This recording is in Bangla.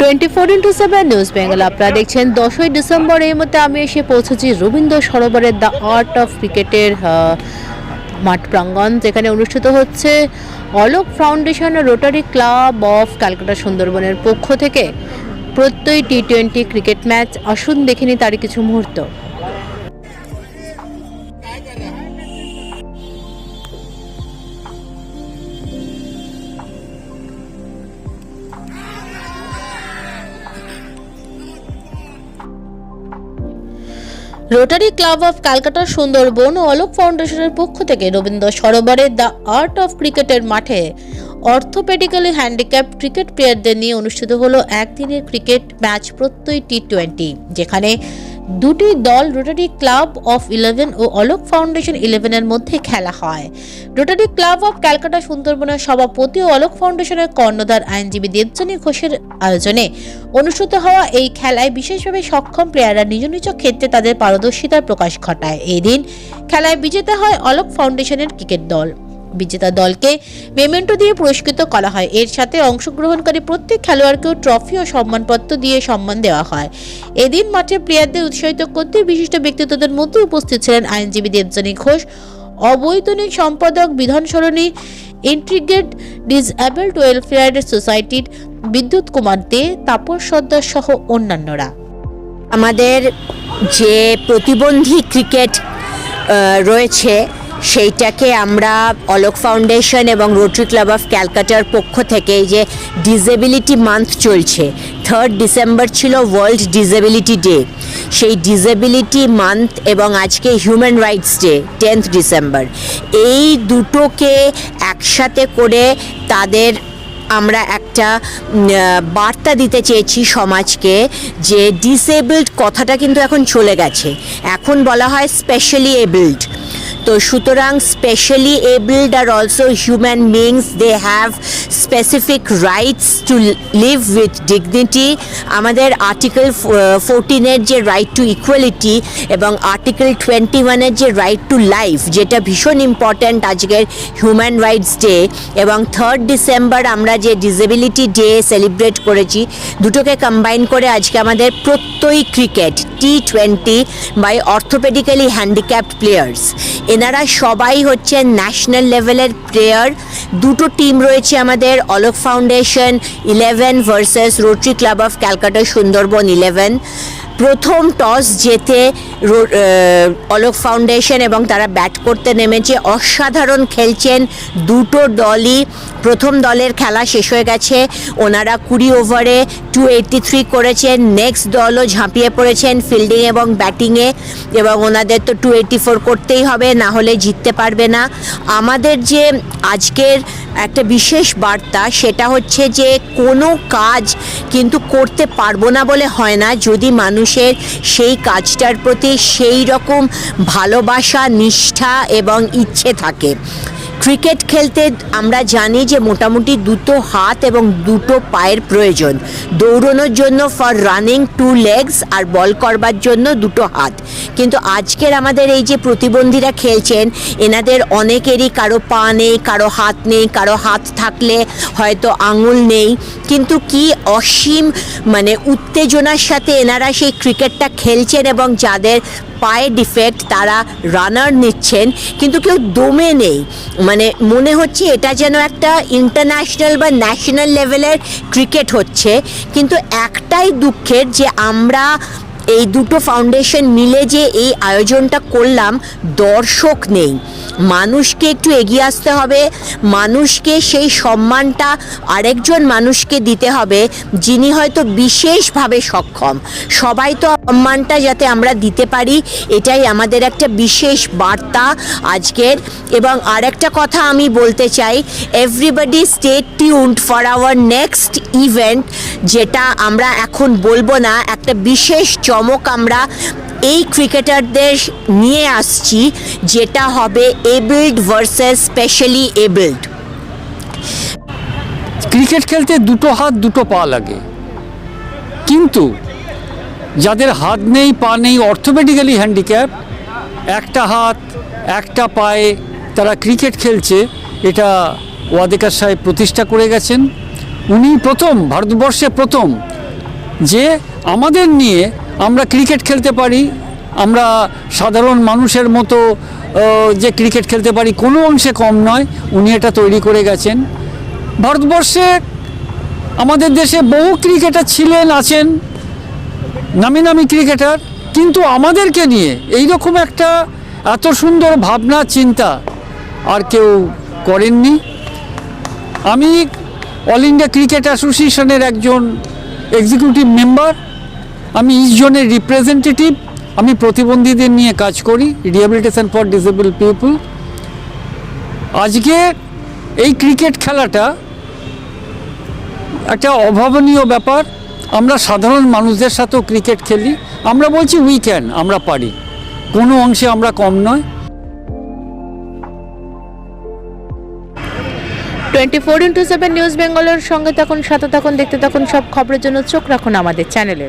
24x7 নিউজ বেঙ্গল আপনারা দেখছেন 10ই ডিসেম্বর। এই মধ্যে আমি এসে পৌঁছেছি রবীন্দ্র সরোবরের দ্য আর্ট অফ ক্রিকেটের মাঠ প্রাঙ্গণ, যেখানে অনুষ্ঠিত হচ্ছে অলোক ফাউন্ডেশন ও রোটারি ক্লাব অফ ক্যালকাটা সুন্দরবনের পক্ষ থেকে প্রত্যয় টি20 ক্রিকেট ম্যাচ। আসুন দেখে নিই তারই কিছু মুহূর্ত। Rotary club of Calcutta Sundarban ও অলোক ফাউন্ডেশনের পক্ষ থেকে রবীন্দ্র সরোবরের দ্য আর্ট অফ ক্রিকেটের মাঠে অর্থোপেডিক্যালি হ্যান্ডিক্যাপ ক্রিকেট প্লেয়ারদের নিয়ে অনুষ্ঠিত হলো একদিনের ক্রিকেট ম্যাচ প্রত্যয় টি20, যেখানে দুটি দল রোটারি ক্লাব অফ 11 ও অলোক ফাউন্ডেশন 11-এর মধ্যে খেলা হয়। রোটারি ক্লাব অফ ক্যালকাটা সুন্দরবনের সভাপতি ও অলোক ফাউন্ডেশনের কর্ণধার আইনজীবী দেবযানী ঘোষের আয়োজনে অনুষ্ঠিত হওয়া এই খেলায় বিশেষভাবে সক্ষম প্লেয়াররা নিজ নিজ ক্ষেত্রে তাদের পারদর্শিতার প্রকাশ ঘটায়। এই দিন খেলায় বিজেতা হয় অলোক ফাউন্ডেশনের ক্রিকেট দল। বিজেতা দলকে মেমেন্টো দিয়ে পুরস্কৃত করা হয়। এর সাথে অংশগ্রহণকারী প্রত্যেক খেলোয়াড়কেও ট্রফি ও সম্মানপত্র দিয়ে সম্মান দেওয়া হয়। এদিন মাঠে প্লেয়ারদের উৎসাহিত করতে বিশিষ্ট ব্যক্তিত্বদের মধ্যে উপস্থিত ছিলেন আইনজীবী দেবযানী ঘোষ, অবৈতনিক সম্পাদক বিধান সরণি ইন্টিগ্রেটেড ডিসএবলড ওয়েলফেয়ার সোসাইটির বিদ্যুৎ কুমার দে, তাপস সর্দার সহ অন্যান্যরা। আমাদের যে প্রতিবন্ধী ক্রিকেট রয়েছে সেইটাকে আমরা অলোক ফাউন্ডেশন এবং রোটারি ক্লাব অফ ক্যালকাটার পক্ষ থেকে, এই যে ডিসেবিলিটি মান্থ চলছে, 3rd ডিসেম্বর ছিল ওয়ার্ল্ড ডিসেবিলিটি ডে, সেই ডিসেবিলিটি মান্থ এবং আজকে human rights day 10th December, এই দুটোকে একসাথে করে তাদের আমরা একটা বার্তা দিতে চেয়েছি সমাজকে, যে ডিসেবলড কথাটা কিন্তু এখন চলে গেছে, এখন বলা হয় স্পেশালি এবলড। তো সুতরাং specially abled are also human beings, they have specific rights to live with dignity. আমাদের আর্টিকেল 14-এর যে রাইট টু ইকুয়ালিটি এবং আর্টিকেল 21-এর যে রাইট টু লাইফ, যেটা ভীষণ ইম্পর্ট্যান্ট আজকের হিউম্যান রাইটস ডে, এবং 3rd ডিসেম্বর আমরা যে ডিসেবিলিটি ডে সেলিব্রেট করেছি, দুটোকে কম্বাইন করে আজকে আমাদের প্রত্যয় ক্রিকেট টি20 বাই অর্থোপেডিক্যালি হ্যান্ডিক্যাপড প্লেয়ার্স। এনারা সবাই হচ্ছে ন্যাশনাল লেভেলের প্লেয়ার। দুটো টিম রয়েছে আমাদের, Alok foundation 11 versus rotary club of Calcutta Sundarban 11। প্রথম টস জেতে অলোক ফাউন্ডেশন এবং তারা ব্যাট করতে নেমেছে, অসাধারণ খেলছেন দুটো দলই। প্রথম দলের খেলা শেষ হয়ে গেছে, ওনারা 20 ওভারে 283 করেছেন। নেক্সট দলও ঝাঁপিয়ে পড়েছেন ফিল্ডিং এবং ব্যাটিংয়ে, এবং ওনাদের তো 284 করতেই হবে, না হলে জিততে পারবে না। আমাদের যে আজকের একটা বিশেষ বার্তা, সেটা হচ্ছে যে কোনো কাজ কিন্তু করতে পারবো না বলে হয় না, যদি মানুষের সেই কাজটার প্রতি সেই রকম ভালোবাসা, নিষ্ঠা এবং ইচ্ছে থাকে। ক্রিকেট খেলতে আমরা জানি যে মোটামুটি দুটো হাত এবং দুটো পায়ের প্রয়োজন, দৌড়ানোর জন্য ফর রানিং 2 legs, আর বল করবার জন্য দুটো হাত। কিন্তু আজকের আমাদের এই যে প্রতিবন্ধীরা খেলছেন, এনাদের অনেকেরই কারো পা নেই, কারো হাত নেই, কারো হাত থাকলে হয়তো আঙুল নেই, কিন্তু কি অসীম উত্তেজনার সাথে এনারা সেই ক্রিকেটটা খেলছেন, এবং যাদের পায়ে ডিফেক্ট তারা রানার নিচ্ছেন, কিন্তু কেউ দমে নেই। মনে হচ্ছে এটা যেন একটা ইন্টারন্যাশনাল বা ন্যাশনাল লেভেলের ক্রিকেট হচ্ছে। কিন্তু একটাই দুঃখের যে আমরা এই দুটো ফাউন্ডেশন মিলে যে এই আয়োজনটা করলাম, দর্শক নেই। মানুষকে একটু এগিয়ে আসতে হবে, মানুষকে সেই সম্মানটা আরেকজন মানুষকে দিতে হবে যিনি হয়তো বিশেষভাবে সক্ষম। সবাই তো সম্মানটা যাতে আমরা দিতে পারি, এটাই আমাদের একটা বিশেষ বার্তা আজকের। এবং আরেকটা কথা আমি বলতে চাই, everybody stay tuned for our next event, যেটা আমরা এখন বলবো না, একটা বিশেষ চমক আমরা এই ক্রিকেটারদের নিয়ে আসছি, যেটা হবে abled versus specially abled. Cricket খেলতে দুটো হাত দুটো পা লাগে, কিন্তু যাদের হাত নেই, পা নেই, অর্থোপেডিক্যালি হ্যান্ডিক্যাপ, একটা হাত একটা পায়ে তারা ক্রিকেট খেলছে, এটা ওয়াদেকার সাহেব প্রতিষ্ঠা করে গেছেন। উনি প্রথম, ভারতবর্ষে প্রথম যে আমাদের নিয়ে আমরা ক্রিকেট খেলতে পারি, আমরা সাধারণ মানুষের মতো যে ক্রিকেট খেলতে পারি কোনো অংশে কম নয়, উনি এটা তৈরি করে গেছেন। ভারতবর্ষে আমাদের দেশে বহু ক্রিকেটার ছিলেন, আছেন, নামি নামি ক্রিকেটার, কিন্তু আমাদেরকে নিয়ে এইরকম একটা এত সুন্দর ভাবনা চিন্তা আর কেউ করেননি। আমি অল ইন্ডিয়া ক্রিকেট অ্যাসোসিয়েশনের একজন এক্সিকিউটিভ মেম্বার, আমি ইস্ট জোনের রিপ্রেজেন্টেটিভ, আমি প্রতিবন্ধীদের নিয়ে কাজ করি, রিহ্যাবিলিটেশন ফর ডিসেবল পিপল। আজকে এই ক্রিকেট খেলাটা একটা অভাবনীয় ব্যাপার। আমরা সাধারণ মানুষদের সাথেও ক্রিকেট খেলি, আমরা বলছি উই ক্যান, আমরা পারি, কোনো অংশে আমরা কম নয়। 24x7 নিউজ বেঙ্গলের সঙ্গে থাকুন, সাথে থাকুন, দেখতে থাকুন, সব খবরের জন্য চোখ রাখুন আমাদের চ্যানেলে।